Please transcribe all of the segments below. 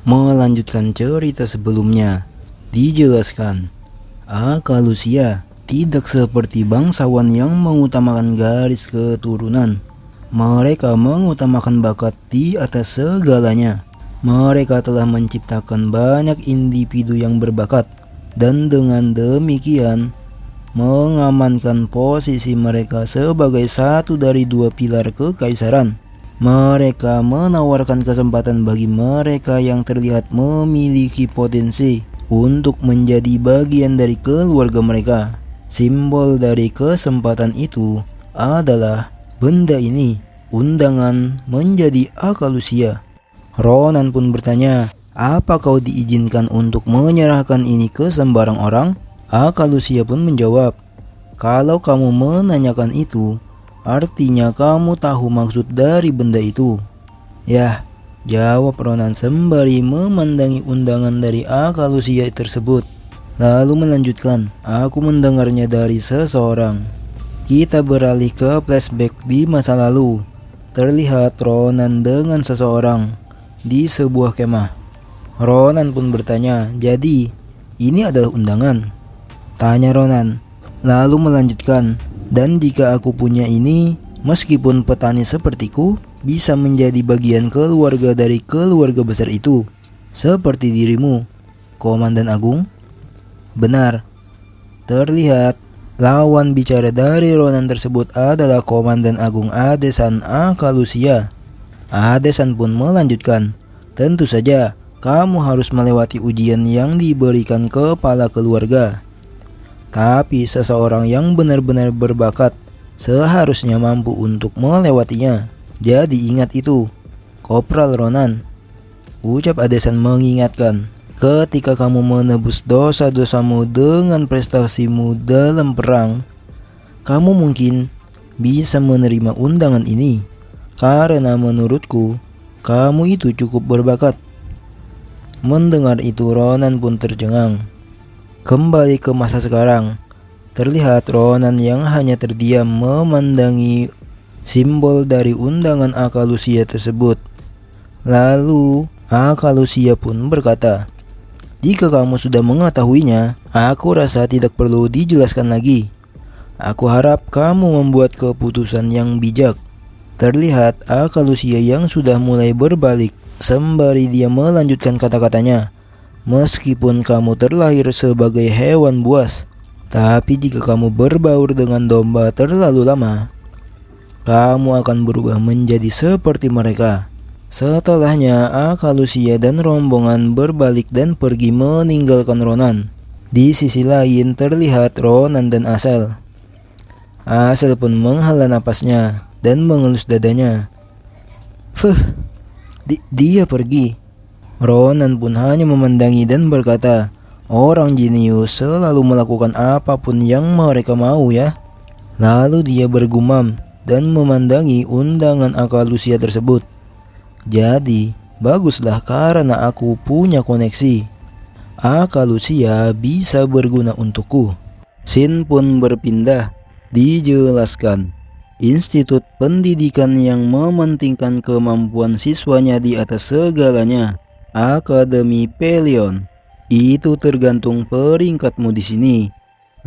Melanjutkan cerita sebelumnya, dijelaskan, Akalusia tidak seperti bangsawan yang mengutamakan garis keturunan. Mereka mengutamakan bakat di atas segalanya. Mereka telah menciptakan banyak individu yang berbakat, dan dengan demikian mengamankan posisi mereka sebagai satu dari dua pilar kekaisaran. Mereka menawarkan kesempatan bagi mereka yang terlihat memiliki potensi untuk menjadi bagian dari keluarga mereka. Simbol dari kesempatan itu adalah benda ini, undangan menjadi Akalusia. Ronan pun bertanya, apa kau diizinkan untuk menyerahkan ini ke sembarang orang? Akalusia pun menjawab, kalau kamu menanyakan itu, artinya kamu tahu maksud dari benda itu. Yah, jawab Ronan sembari memandangi undangan dari Akalusia tersebut. Lalu melanjutkan, aku mendengarnya dari seseorang. Kita beralih ke flashback di masa lalu. Terlihat Ronan dengan seseorang di sebuah kemah. Ronan pun bertanya, jadi ini adalah undangan? Tanya Ronan. Lalu melanjutkan, dan jika aku punya ini, meskipun petani sepertiku bisa menjadi bagian keluarga dari keluarga besar itu, seperti dirimu, Komandan Agung. Benar. Terlihat lawan bicara dari Ronan tersebut adalah Komandan Agung Adesan Akalusia. Adesan pun melanjutkan, tentu saja kamu harus melewati ujian yang diberikan kepala keluarga. Tapi seseorang yang benar-benar berbakat seharusnya mampu untuk melewatinya. Jadi ingat itu, Kopral Ronan. Ucap Adesan mengingatkan, ketika kamu menebus dosa-dosamu dengan prestasimu dalam perang, kamu mungkin bisa menerima undangan ini. Karena menurutku, kamu itu cukup berbakat. Mendengar itu Ronan pun tercengang. Kembali ke masa sekarang, terlihat Ronan yang hanya terdiam memandangi simbol dari undangan Akalusia tersebut. Lalu Akalusia pun berkata, jika kamu sudah mengetahuinya, aku rasa tidak perlu dijelaskan lagi. Aku harap kamu membuat keputusan yang bijak. Terlihat Akalusia yang sudah mulai berbalik sembari dia melanjutkan kata-katanya. Meskipun kamu terlahir sebagai hewan buas, tapi jika kamu berbaur dengan domba terlalu lama, kamu akan berubah menjadi seperti mereka. Setelahnya Akalusia dan rombongan berbalik dan pergi meninggalkan Ronan. Di sisi lain terlihat Ronan dan Asel. Asel pun menghela napasnya dan mengelus dadanya. Dia pergi. Ronan pun hanya memandangi dan berkata, orang jenius selalu melakukan apapun yang mereka mau ya. Lalu dia bergumam dan memandangi undangan Akalusia tersebut. Jadi, baguslah karena aku punya koneksi. Akalusia bisa berguna untukku. Scene pun berpindah. Dijelaskan, institut pendidikan yang mementingkan kemampuan siswanya di atas segalanya. Akademi Pelion. Itu tergantung peringkatmu di sini.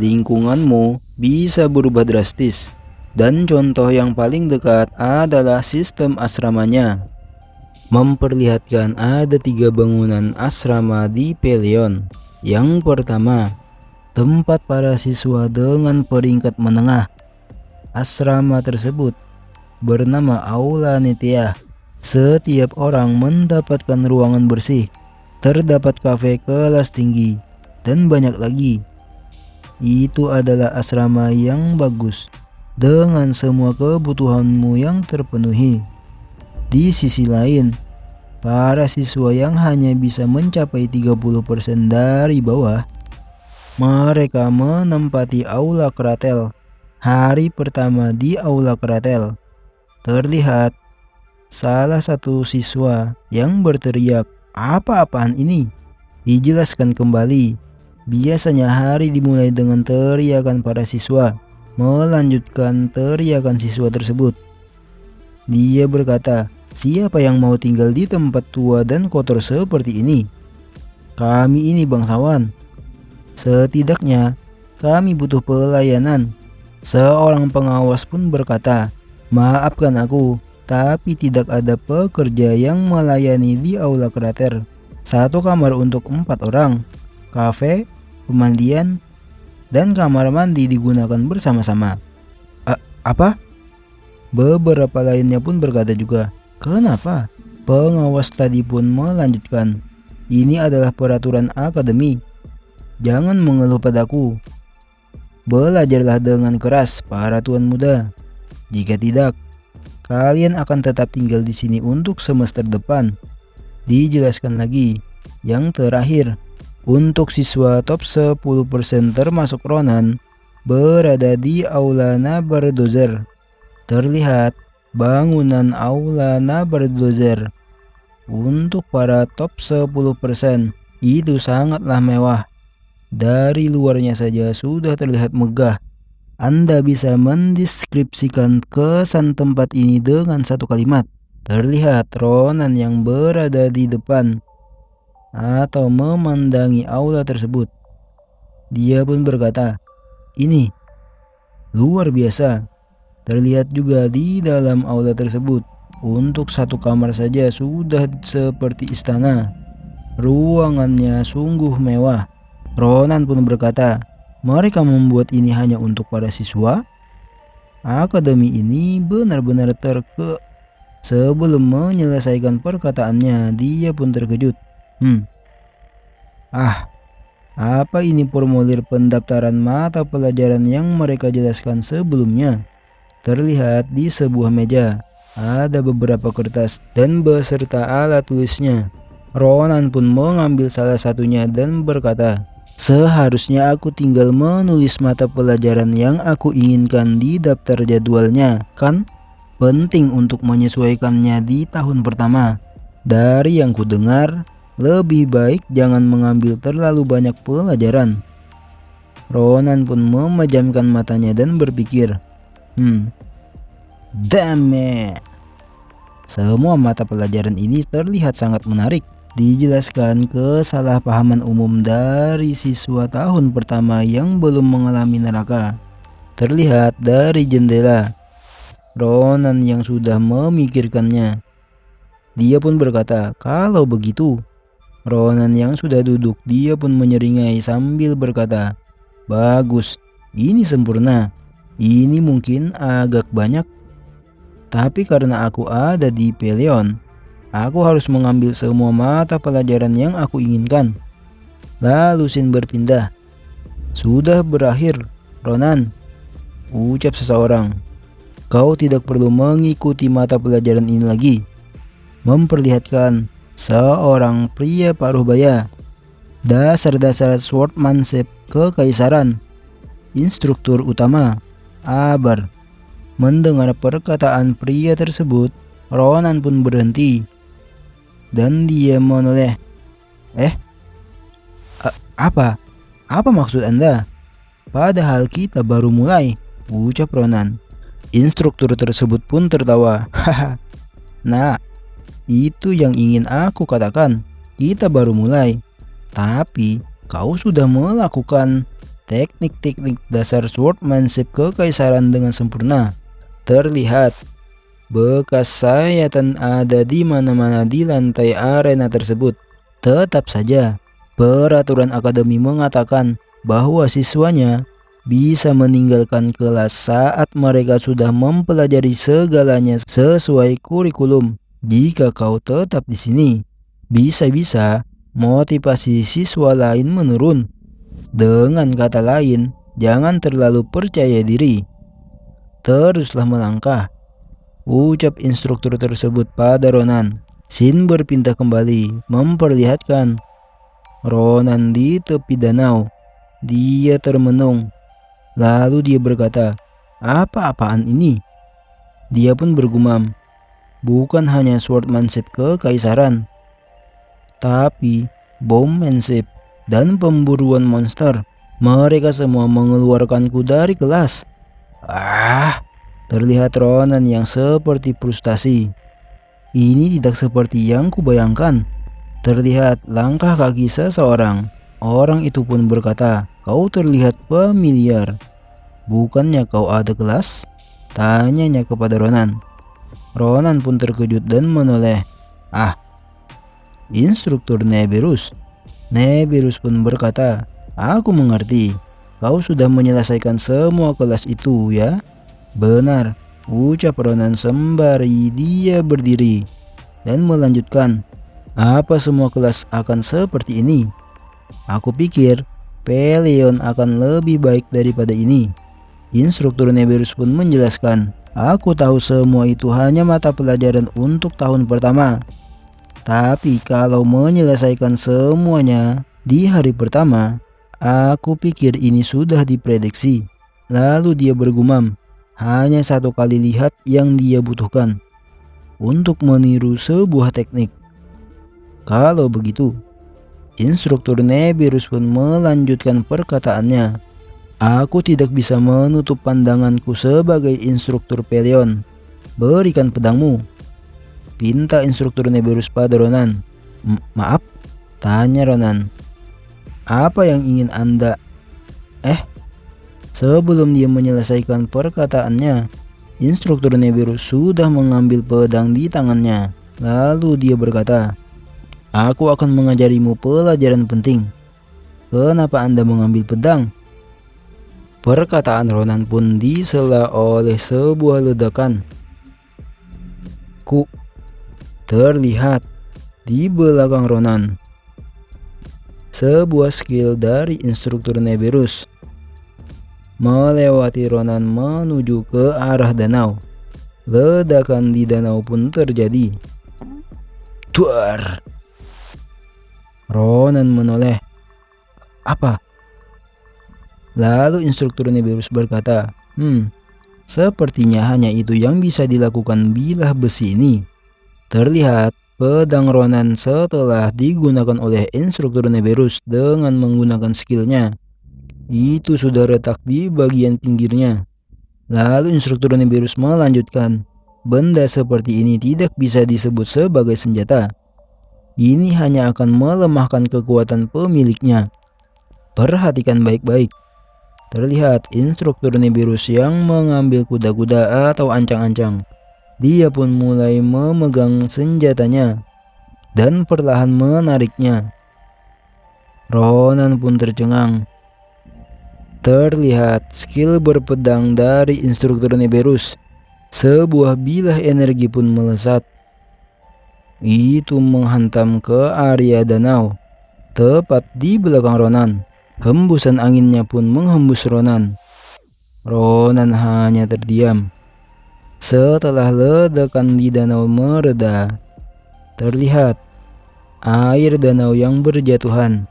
Lingkunganmu bisa berubah drastis. Dan contoh yang paling dekat adalah sistem asramanya. Memperlihatkan ada 3 bangunan asrama di Pelion. Yang pertama, tempat para siswa dengan peringkat menengah. Asrama tersebut bernama Aula Nitya. Setiap orang mendapatkan ruangan bersih, terdapat kafe kelas tinggi, dan banyak lagi. Itu adalah asrama yang bagus, dengan semua kebutuhanmu yang terpenuhi. Di sisi lain, para siswa yang hanya bisa mencapai 30% dari bawah, mereka menempati Aula Kratel. Hari pertama di Aula Kratel, terlihat salah satu siswa yang berteriak, apa-apaan ini? Dijelaskan kembali, biasanya hari dimulai dengan teriakan para siswa. Melanjutkan teriakan siswa tersebut. Dia berkata, Siapa yang mau tinggal di tempat tua dan kotor seperti ini? Kami ini bangsawan. Setidaknya kami butuh pelayanan. Seorang pengawas pun berkata, "Maafkan aku, tapi tidak ada pekerja yang melayani di aula krater. Satu kamar untuk 4 orang, kafe, pemandian, dan kamar mandi digunakan bersama-sama." Apa? Beberapa lainnya pun berkata juga, "Kenapa?" Pengawas tadi pun melanjutkan, "Ini adalah peraturan akademi. Jangan mengeluh padaku. Belajarlah dengan keras, para tuan muda. Jika tidak, kalian akan tetap tinggal di sini untuk semester depan." Dijelaskan lagi, yang terakhir, untuk siswa top 10% termasuk Ronan, berada di Aula Nabardozer. Terlihat bangunan Aula Nabardozer untuk para top 10% itu sangatlah mewah. Dari luarnya saja sudah terlihat megah. Anda bisa mendeskripsikan kesan tempat ini dengan satu kalimat. Terlihat Ronan yang berada di depan atau memandangi aula tersebut. Dia pun berkata, "Ini luar biasa." Terlihat juga di dalam aula tersebut, untuk satu kamar saja sudah seperti istana. Ruangannya sungguh mewah. Ronan pun berkata, "Mereka membuat ini hanya untuk para siswa? Akademi ini benar-benar Sebelum menyelesaikan perkataannya, dia pun terkejut. Apa ini formulir pendaftaran mata pelajaran yang mereka jelaskan sebelumnya?" Terlihat di sebuah meja ada beberapa kertas dan beserta alat tulisnya. Ronan pun mengambil salah satunya dan berkata, "Seharusnya aku tinggal menulis mata pelajaran yang aku inginkan di daftar jadwalnya, kan? Penting untuk menyesuaikannya di tahun pertama. Dari yang kudengar, lebih baik jangan mengambil terlalu banyak pelajaran." Ronan pun memejamkan matanya dan berpikir, damn it. Semua mata pelajaran ini terlihat sangat menarik. Dijelaskan kesalahpahaman umum dari siswa tahun pertama yang belum mengalami neraka. Terlihat dari jendela. Ronan yang sudah memikirkannya. Dia pun berkata, "Kalau begitu." Ronan yang sudah duduk, dia pun menyeringai sambil berkata, "Bagus, ini sempurna. Ini mungkin agak banyak, tapi karena aku ada di Pelion, aku harus mengambil semua mata pelajaran yang aku inginkan." Lalu Sin berpindah. "Sudah berakhir, Ronan," ucap seseorang. "Kau tidak perlu mengikuti mata pelajaran ini lagi." Memperlihatkan seorang pria paruh baya. Dasar-dasar swordsmanship kekaisaran. Instruktur utama, Abar. Mendengar perkataan pria tersebut, Ronan pun berhenti. Dan dia menoleh. Apa? Apa maksud Anda? Padahal kita baru mulai," ucap Ronan. Instruktur tersebut pun tertawa. "Haha, nah, itu yang ingin aku katakan. Kita baru mulai. Tapi kau sudah melakukan teknik-teknik dasar swordsmanship kekaisaran dengan sempurna. Terlihat bekas sayatan ada di mana-mana di lantai arena tersebut. Tetap saja, peraturan akademi mengatakan bahwa siswanya bisa meninggalkan kelas saat mereka sudah mempelajari segalanya sesuai kurikulum. Jika kau tetap di sini, bisa-bisa motivasi siswa lain menurun. Dengan kata lain, jangan terlalu percaya diri. Teruslah melangkah," ucap instruktur tersebut pada Ronan. Sin berpindah kembali, memperlihatkan Ronan di tepi danau. Dia termenung. Lalu dia berkata, "Apa-apaan ini?" Dia pun bergumam, "Bukan hanya swordsmanship kekaisaran, tapi bombmanship dan pemburuan monster. Mereka semua mengeluarkanku dari kelas." Terlihat Ronan yang seperti frustasi. Ini tidak seperti yang kubayangkan. Terlihat langkah kaki seseorang. Orang itu pun berkata, "Kau terlihat familiar. Bukannya kau ada kelas?" Tanyanya kepada Ronan. Ronan pun terkejut dan menoleh. "Ah, instruktur Neberus." Neberus pun berkata, "Aku mengerti. Kau sudah menyelesaikan semua kelas itu ya?" "Benar," ucap Ronan sembari dia berdiri dan melanjutkan. "Apa semua kelas akan seperti ini? Aku pikir Peleon akan lebih baik daripada ini." Instruktur Neberus pun menjelaskan, "Aku tahu semua itu hanya mata pelajaran untuk tahun pertama. Tapi kalau menyelesaikan semuanya di hari pertama, aku pikir ini sudah diprediksi." Lalu dia bergumam, hanya satu kali lihat yang dia butuhkan untuk meniru sebuah teknik. Kalau begitu, instruktur Neberus pun melanjutkan perkataannya, "Aku tidak bisa menutup pandanganku sebagai instruktur Peleon. Berikan pedangmu," pinta instruktur Neberus pada Ronan. Maaf?" tanya Ronan. "Apa yang ingin Anda?" Sebelum dia menyelesaikan perkataannya, instruktur Neberus sudah mengambil pedang di tangannya. Lalu dia berkata, "Aku akan mengajarimu pelajaran penting. Kenapa Anda mengambil pedang?" Perkataan Ronan pun disela oleh sebuah ledakan. Terlihat di belakang Ronan sebuah skill dari instruktur Neberus melewati Ronan menuju ke arah danau. Ledakan di danau pun terjadi. Duar! Ronan menoleh. "Apa?" Lalu instruktur Neberus berkata, sepertinya hanya itu yang bisa dilakukan bilah besi ini." Terlihat pedang Ronan setelah digunakan oleh instruktur Neberus dengan menggunakan skillnya, itu sudah retak di bagian pinggirnya. Lalu instruktur Neberus melanjutkan, "Benda seperti ini tidak bisa disebut sebagai senjata. Ini hanya akan melemahkan kekuatan pemiliknya. Perhatikan baik-baik." Terlihat instruktur Neberus yang mengambil kuda-kuda atau ancang-ancang. Dia pun mulai memegang senjatanya dan perlahan menariknya. Ronan pun tercengang. Terlihat skill berpedang dari instruktur Neberus. Sebuah bilah energi pun melesat. Itu menghantam ke area danau, tepat di belakang Ronan. Hembusan anginnya pun menghembus Ronan. Ronan hanya terdiam. Setelah ledakan di danau mereda, terlihat air danau yang berjatuhan.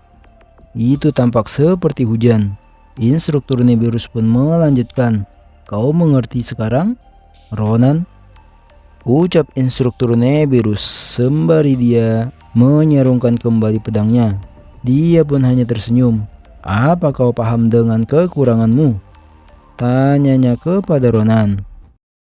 Itu tampak seperti hujan. Instruktur Neberus pun melanjutkan, "Kau mengerti sekarang, Ronan?" ucap instruktur Neberus sembari dia menyerungkan kembali pedangnya. Dia pun hanya tersenyum. "Apa kau paham dengan kekuranganmu?" tanyanya kepada Ronan.